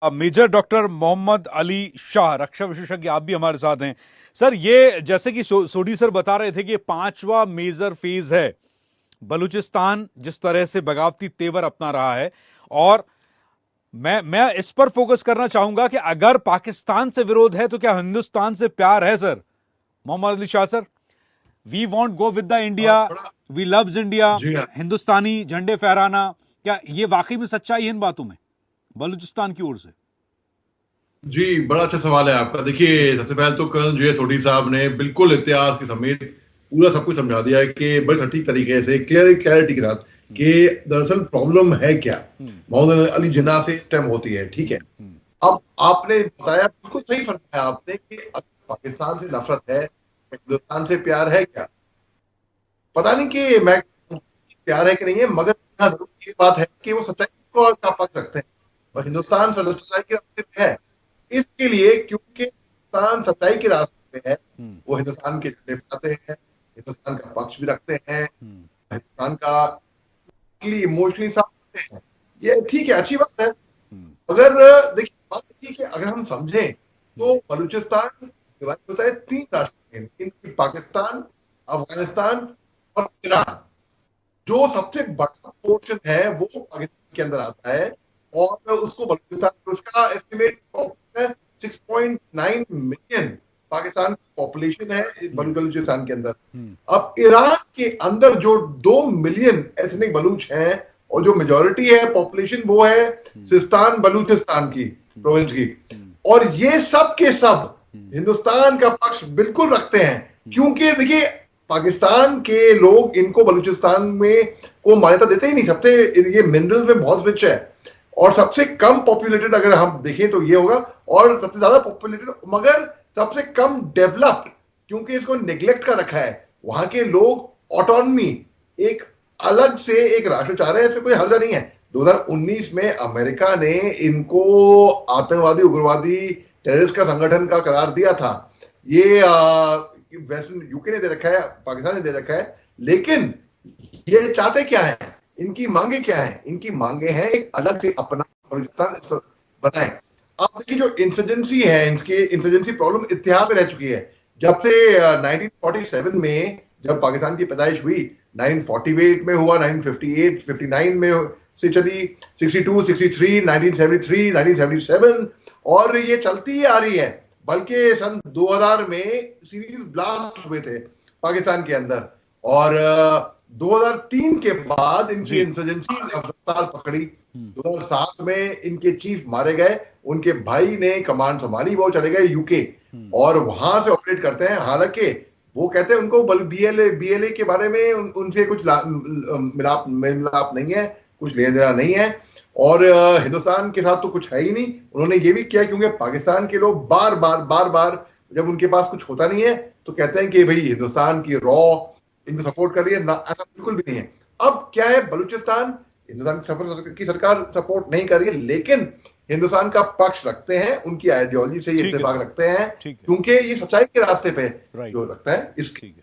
Major doctor Mohammad Ali Shah, रक्षा विशेषज्ञ, आप भी हमारे साथ हैं। सर, ये जैसे कि सोडी सर बता रहे थे कि ये पांचवा मेजर फेज है। बलूचिस्तान जिस तरह से बगावती तेवर अपना रहा है, और मैं इस पर फोकस करना चाहूंगा कि अगर पाकिस्तान से विरोध है तो क्या हिंदुस्तान से प्यार है सर? Mohammad Ali Shah sir, we want go with the India, we loves India, जी हाँ। हिंदुस्तानी झंडे फहराना, क्या ये वाकई में सच्चाई है इन बातों में बलूचिस्तान की ओर से? जी, बड़ा अच्छा सवाल है आपका। देखिए, सबसे पहले तो कर्नल जे सोडी साहब ने बिल्कुल इतिहास के समेत पूरा सब कुछ समझा दिया है कि बड़े सटीक तरीके से क्लैरिटी के साथ कि दरअसल प्रॉब्लम है क्या। मोहम्मद अली जिन्ना से इस टाइम होती है, ठीक है। अब आपने बताया, बिल्कुल सही फरमाया आपने कि अगर पाकिस्तान से नफरत है, हिंदुस्तान से प्यार है क्या? पता नहीं कि मैं प्यार है कि नहीं है, मगर हाँ, जरूर ये बात है कि वो सच्चाई को का पक्ष रखते हैं और हिंदुस्तान सच्चाई के रास्ते पे है। इसके लिए, क्योंकि हिंदुस्तान सच्चाई के रास्ते पे है, वो हिंदुस्तान के झंडे फहराते हैं, हिंदुस्तान का पक्ष भी रखते हैं, हिंदुस्तान का इमोशनली साथ रखते हैं। ये ठीक है, अच्छी बात है। अगर देखिए, बात देखिए कि अगर हम समझें तो बलूचिस्तान डिवाइड होता है तीन राष्ट्र में, पाकिस्तान, अफगानिस्तान और ईरान। जो सबसे बड़ा पोर्शन है वो पाकिस्तान के अंदर आता है और उसको बलूचिस्तान, उसका एस्टिमेट है 6.9 मिलियन पाकिस्तान की पॉपुलेशन है बलूचिस्तान के अंदर। अब ईरान के अंदर जो 2 मिलियन एथनिक बलूच हैं और जो मेजॉरिटी है पॉपुलेशन वो है सिस्तान बलूचिस्तान की प्रोविंस की, और ये सब के सब हिंदुस्तान का पक्ष बिल्कुल रखते हैं। क्योंकि देखिए, पाकिस्तान के लोग इनको बलूचिस्तान में को मान्यता देते ही नहीं। सबसे ये मिनरल्स में बहुत रिच है और सबसे कम पॉपुलेटेड अगर हम देखें तो ये होगा, और सबसे ज्यादा पॉपुलेटेड मगर सबसे कम डेवलप्ड, क्योंकि इसको नेग्लेक्ट कर रखा है। वहां के लोग ऑटोनॉमी, एक अलग से एक राष्ट्र चाह रहे हैं, इसमें कोई हर्जा नहीं है। 2019 में अमेरिका ने इनको आतंकवादी, उग्रवादी, टेररिस्ट का संगठन का करार दिया था। ये वेस्टर्न यूके ने दे रखा है, पाकिस्तान ने दे रखा है, लेकिन ये चाहते क्या है, इनकी मांगे क्या है? इनकी मांगे हैं एक अलग से अपना पाकिस्तान बनाए। आप देखिए, जो इंसर्जेंसी है, इनके इंसर्जेंसी प्रॉब्लम इतिहास में रह चुकी है। जब से 1947 में जब पाकिस्तान की पैदाइश हुई, 1948 में हुआ, 1958 59 में से चली, 62 63 1973 1977, और ये चलती ही आ रही है। बल्कि सन 2000 में सीरीज ब्लास्ट हुए थे पाकिस्तान के अंदर, और 2003 के बाद इनकी इंसर्जेंसी ने रफ्तार पकड़ी। 2007 में इनके चीफ मारे गए, उनके भाई ने कमांड संभाली, वो चले गए यूके और वहां से ऑपरेट करते हैं। हालांकि वो कहते हैं उनको बीएलए के बारे में उनसे कुछ मिलाप नहीं है, कुछ लेना देना नहीं है, और हिंदुस्तान के साथ तो कुछ है ही नहीं। उन्होंने ये भी किया क्योंकि पाकिस्तान के लोग बार बार जब उनके पास कुछ होता नहीं है तो कहते हैं कि भाई हिंदुस्तान की रॉ इनको सपोर्ट कर रही है ना, ऐसा बिल्कुल भी नहीं है। अब क्या है, बलूचिस्तान हिंदुस्तान की सरकार सपोर्ट नहीं कर रही है, लेकिन हिंदुस्तान का पक्ष रखते हैं, उनकी आइडियोलॉजी से ये इत्तेफाक रखते हैं, क्योंकि ये सच्चाई के रास्ते पे जो रखता है इसकी।